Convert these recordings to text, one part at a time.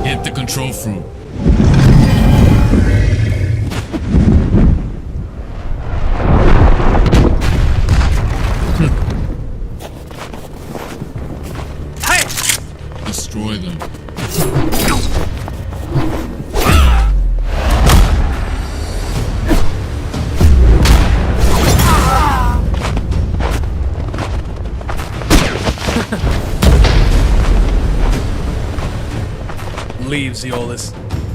Hit the control fruit. Destroy them. Leave, Zeolus.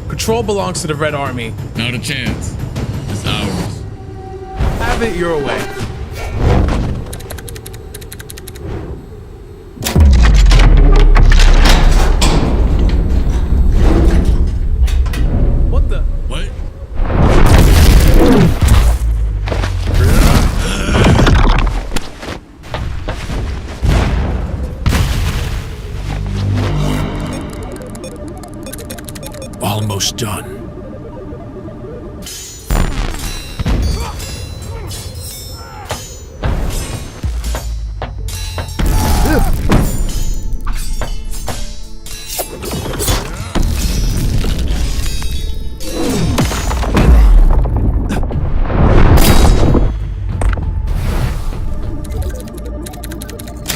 Control belongs to the Red Army. Not a chance. It's ours. Have it your way. What the? What? Almost done.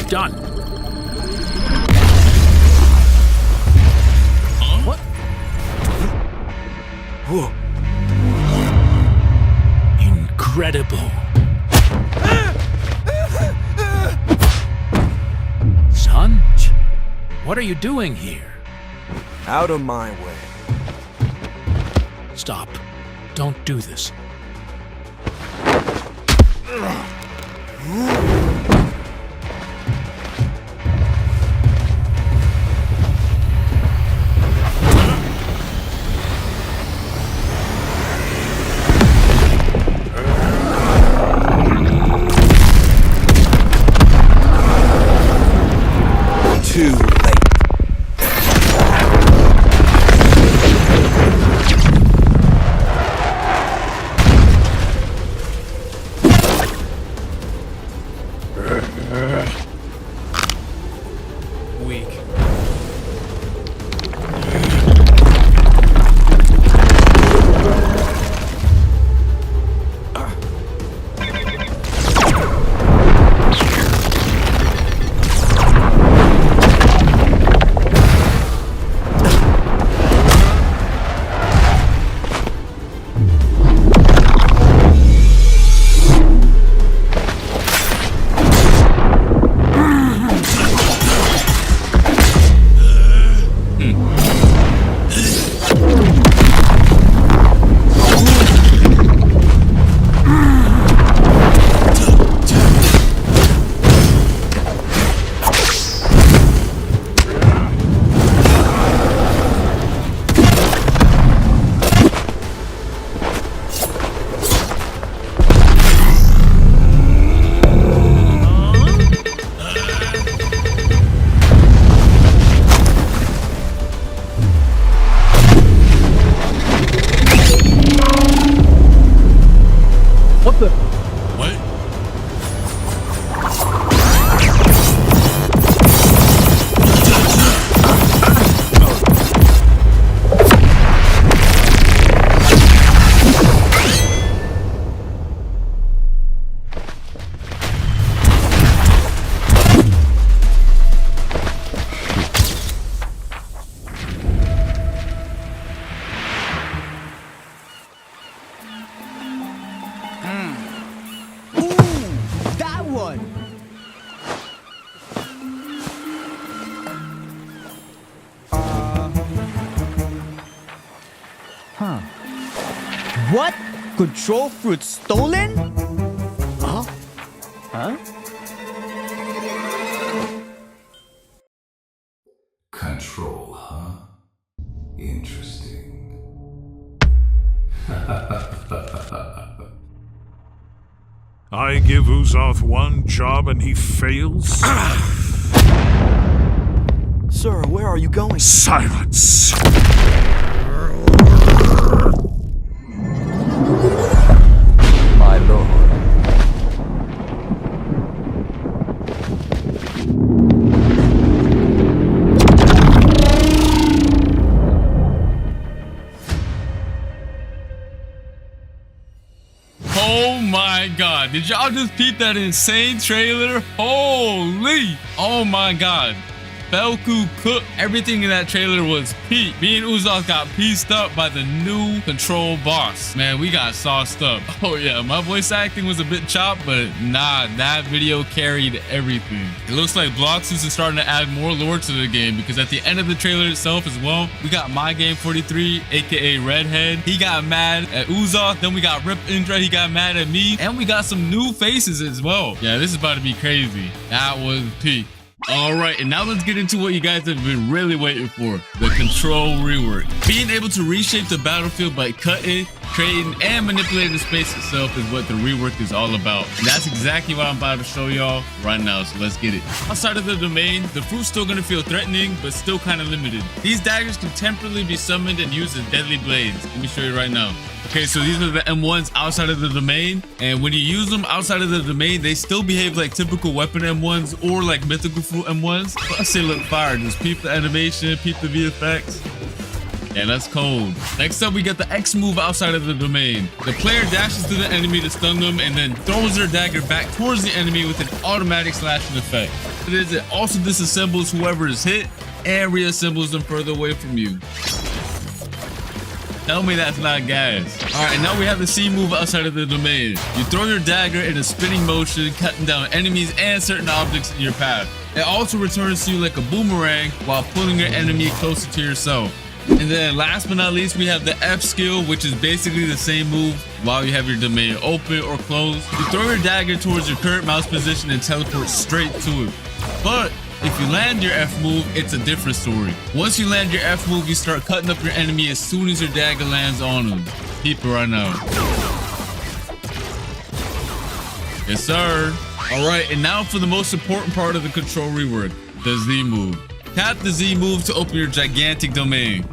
Done. What? Whoa. Incredible. Son, what are you doing here? Out of my way. Stop. Don't do this. Too late. Weak. What the? What? What? Control fruit stolen? Huh? Huh? Control, huh? Interesting. I give Uzoth one job and he fails? Sir, where are you going? Silence! My lord. Oh my god, did y'all just peep that insane trailer? Holy! Oh my god. Belku cooked. Everything in that trailer was peak. Me and Uzak got pieced up by the new control boss. Man, we got sauced up. Oh yeah, my voice acting was a bit chopped, but nah, that video carried everything. It looks like Bloxus is starting to add more lore to the game, because at the end of the trailer itself as well, we got My Game 43, aka Redhead. He got mad at Uzak. Then we got Rip Indra. He got mad at me. And we got some new faces as well. Yeah, this is about to be crazy. That was peak. All right, and now let's get into what you guys have been really waiting for, the control rework. Being able to reshape the battlefield by cutting, creating, and manipulating the space itself is what the rework is all about. And that's exactly what I'm about to show y'all right now, so let's get it. Outside of the domain, the fruit's still gonna feel threatening, but still kind of limited. These daggers can temporarily be summoned and used as deadly blades. Let me show you right now. Okay, so these are the M1s outside of the domain, and when you use them outside of the domain, they still behave like typical weapon M1s or like mythical fruit M1s. Plus they look fire. Just peep the animation, peep the VFX. Yeah, that's cold. Next up, we got the X move outside of the domain. The player dashes to the enemy to stun them and then throws their dagger back towards the enemy with an automatic slashing effect. It also disassembles whoever is hit and reassembles them further away from you. Tell me that's not gas. All right, now we have the C move outside of the domain. You throw your dagger in a spinning motion, cutting down enemies and certain objects in your path. It also returns to you like a boomerang while pulling your enemy closer to yourself. And then last but not least, we have the F skill, which is basically the same move while you have your domain open or closed. You throw your dagger towards your current mouse position and teleport straight to it. But if you land your F move, it's a different story. Once you land your F move, you start cutting up your enemy as soon as your dagger lands on them. Keep it right now. Yes, sir. All right, and now for the most important part of the control rework, the Z move. Tap the Z move to open your gigantic domain.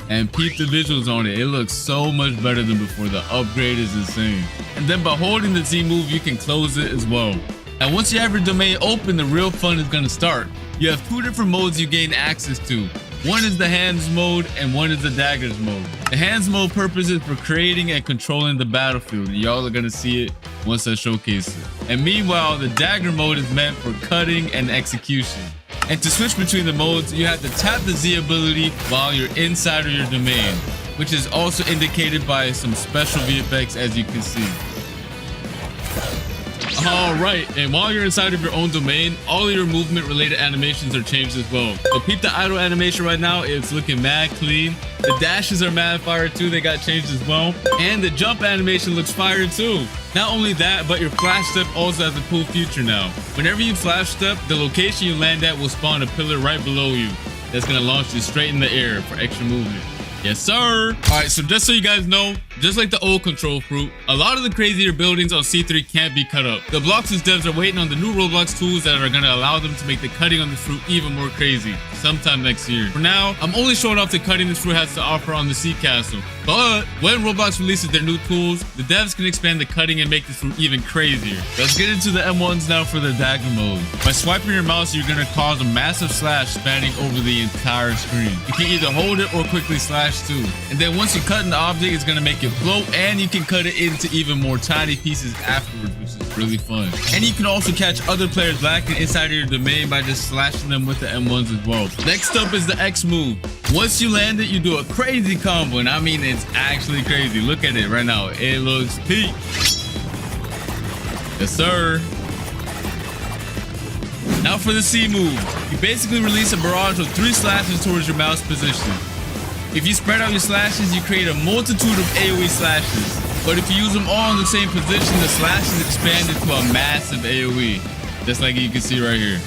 And peep the visuals on it. It looks so much better than before. The upgrade is insane. And then by holding the Z move, you can close it as well. And once you have your domain open, the real fun is going to start. You have two different modes you gain access to. One is the hands mode and one is the daggers mode. The hands mode purpose is for creating and controlling the battlefield. Y'all are going to see it once I showcase it. And meanwhile, the dagger mode is meant for cutting and execution. And to switch between the modes, you have to tap the Z ability while you're inside of your domain, which is also indicated by some special VFX, as you can see. All right, and while you're inside of your own domain, all of your movement related animations are changed as well. So peep the idle animation right now. It's looking mad clean. The dashes are mad fire too. They got changed as well. And the jump animation looks fire too. Not only that, but your flash step also has a cool feature now. Whenever you flash step, the location you land at will spawn a pillar right below you. That's gonna launch you straight in the air for extra movement. Yes, sir. All right, so just so you guys know, just like the old control fruit, a lot of the crazier buildings on C3 can't be cut up. The Bloxus devs are waiting on the new Roblox tools that are going to allow them to make the cutting on the fruit even more crazy sometime next year. For now, I'm only showing off the cutting this fruit has to offer on the Sea Castle. But when Roblox releases their new tools, the devs can expand the cutting and make this fruit even crazier. Let's get into the M1s now for the dagger mode. By swiping your mouse, you're going to cause a massive slash spanning over the entire screen. You can either hold it or quickly slash too. And then once you cut an object, it's going to make it float, and you can cut it into even more tiny pieces afterwards, which is really fun. And you can also catch other players lacking inside of your domain by just slashing them with the M1s as well. Next up is the X move. Once you land it, you do a crazy combo, and I mean it's actually crazy. Look at it right now. It looks peak. Yes, sir. Now for the C move. You basically release a barrage of 3 slashes towards your mouse position. If you spread out your slashes, you create a multitude of AoE slashes. But if you use them all in the same position, the slashes expand into a massive AoE. Just like you can see right here.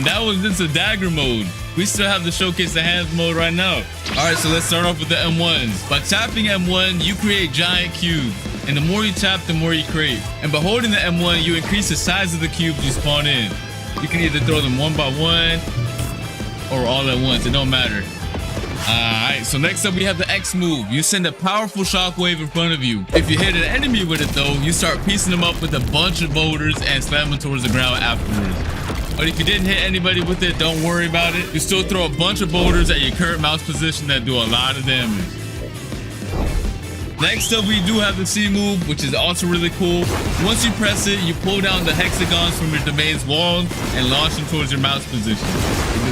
That was just a dagger mode. We still have to showcase the hands mode right now. Alright, so let's start off with the M1s. By tapping M1, you create giant cubes. And the more you tap, the more you create. And by holding the M1, you increase the size of the cubes you spawn in. You can either throw them one by one or all at once. It don't matter. Alright, so next up we have the X move. You send a powerful shockwave in front of you. If you hit an enemy with it though, you start piecing them up with a bunch of boulders and slam them towards the ground afterwards. But if you didn't hit anybody with it, don't worry about it. You still throw a bunch of boulders at your current mouse position that do a lot of damage. Next up, we do have the C move, which is also really cool. Once you press it, you pull down the hexagons from your domain's walls and launch them towards your mouse position.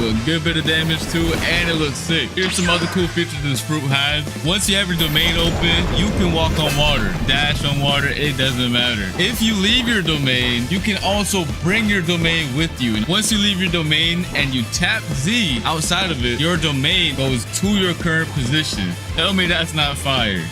You do a good bit of damage too, and it looks sick. Here's some other cool features this fruit has. Once you have your domain open, you can walk on water, dash on water, it doesn't matter. If you leave your domain, you can also bring your domain with you. And once you leave your domain and you tap Z outside of it, your domain goes to your current position. Tell me that's not fire.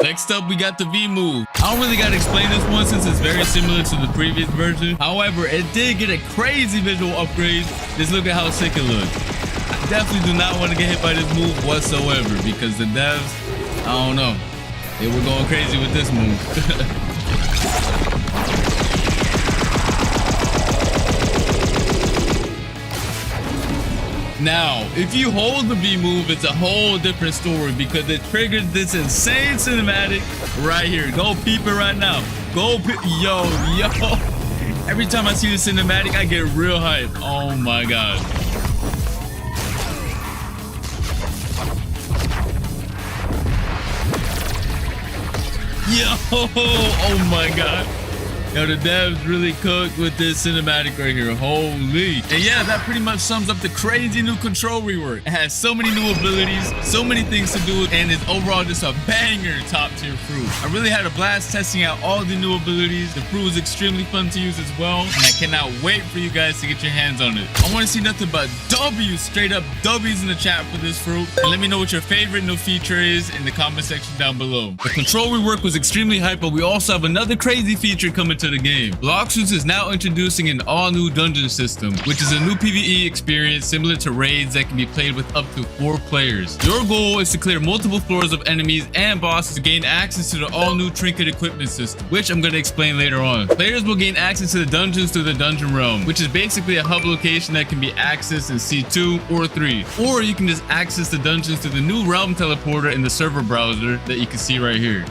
Next up, we got the V move. I don't really got to explain this one since it's very similar to the previous version. However, it did get a crazy visual upgrade. Just look at how sick it looks. I definitely do not want to get hit by this move whatsoever because the devs, I don't know, they were going crazy with this move. Now, if you hold the V move, it's a whole different story because it triggers this insane cinematic right here. Go peep it right now. Go peep. Yo. Every time I see the cinematic, I get real hype. Oh my God. Yo. Oh my God. Yo, the devs really cooked with this cinematic right here. Holy. And yeah, that pretty much sums up the crazy new control rework. It has so many new abilities, so many things to do, and it's overall just a banger top tier fruit. I really had a blast testing out all the new abilities. The fruit was extremely fun to use as well, and I cannot wait for you guys to get your hands on it. I want to see nothing but W's, straight up W's in the chat for this fruit. And let me know what your favorite new feature is in the comment section down below. The control rework was extremely hype, but we also have another crazy feature coming to the game. Bloxus is now introducing an all-new dungeon system, which is a new PvE experience similar to raids that can be played with up to 4 players. Your goal is to clear multiple floors of enemies and bosses to gain access to the all-new trinket equipment system, which I'm going to explain later on. Players will gain access to the dungeons through the dungeon realm, which is basically a hub location that can be accessed in C2 or 3, or you can just access the dungeons through the new realm teleporter in the server browser that you can see right here.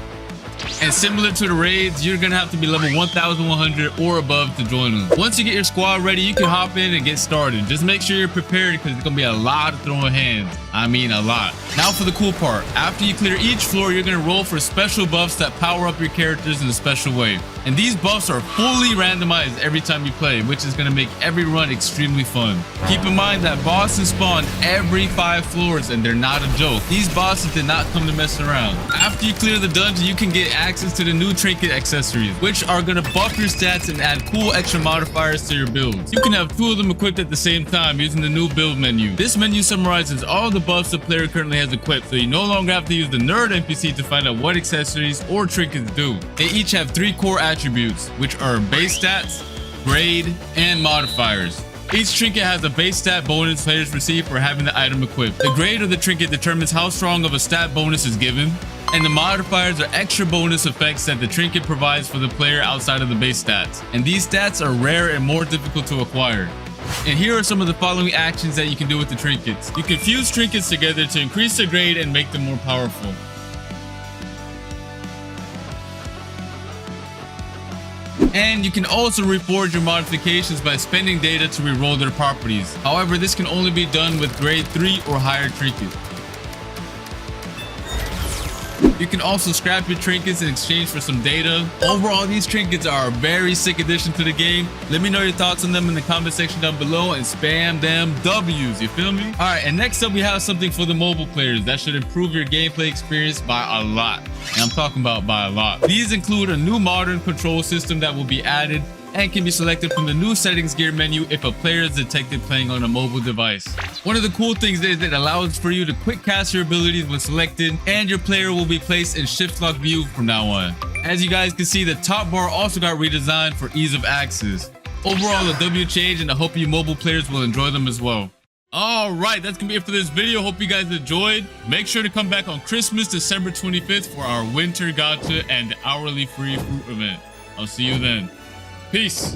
And similar to the raids, you're gonna have to be level 1100 or above to join them. Once you get your squad ready, you can hop in and get started. Just make sure you're prepared because it's gonna be a lot of throwing hands. I mean a lot. Now for the cool part. After you clear each floor, you're gonna roll for special buffs that power up your characters in a special way. And these buffs are fully randomized every time you play, which is gonna make every run extremely fun. Keep in mind that bosses spawn every 5 floors and they're not a joke. These bosses did not come to mess around. After you clear the dungeon, you can get access to the new trinket accessories, which are gonna buff your stats and add cool extra modifiers to your builds. You can have 2 of them equipped at the same time using the new build menu. This menu summarizes all the buffs the player currently has equipped, so you no longer have to use the nerd NPC to find out what accessories or trinkets do. They each have 3 core attributes, which are base stats, grade, and modifiers. Each trinket has a base stat bonus players receive for having the item equipped. The grade of the trinket determines how strong of a stat bonus is given, and the modifiers are extra bonus effects that the trinket provides for the player outside of the base stats. And these stats are rare and more difficult to acquire. And here are some of the following actions that you can do with the trinkets. You can fuse trinkets together to increase their grade and make them more powerful. And you can also reforge your modifications by spending data to reroll their properties. However, this can only be done with grade 3 or higher trinkets. You can also scrap your trinkets in exchange for some data. Overall, these trinkets are a very sick addition to the game. Let me know your thoughts on them in the comment section down below and spam them W's, you feel me? All right, and next up we have something for the mobile players that should improve your gameplay experience by a lot. And I'm talking about by a lot. These include a new modern control system that will be added and can be selected from the new settings gear menu if a player is detected playing on a mobile device. One of the cool things is that it allows for you to quick cast your abilities when selected, and your player will be placed in shift lock view from now on. As you guys can see, the top bar also got redesigned for ease of access. Overall, a W change, and I hope you mobile players will enjoy them as well. All right, that's gonna be it for this video. Hope you guys enjoyed. Make sure to come back on Christmas, December 25th for our winter gacha and hourly free fruit event. I'll see you then. Peace.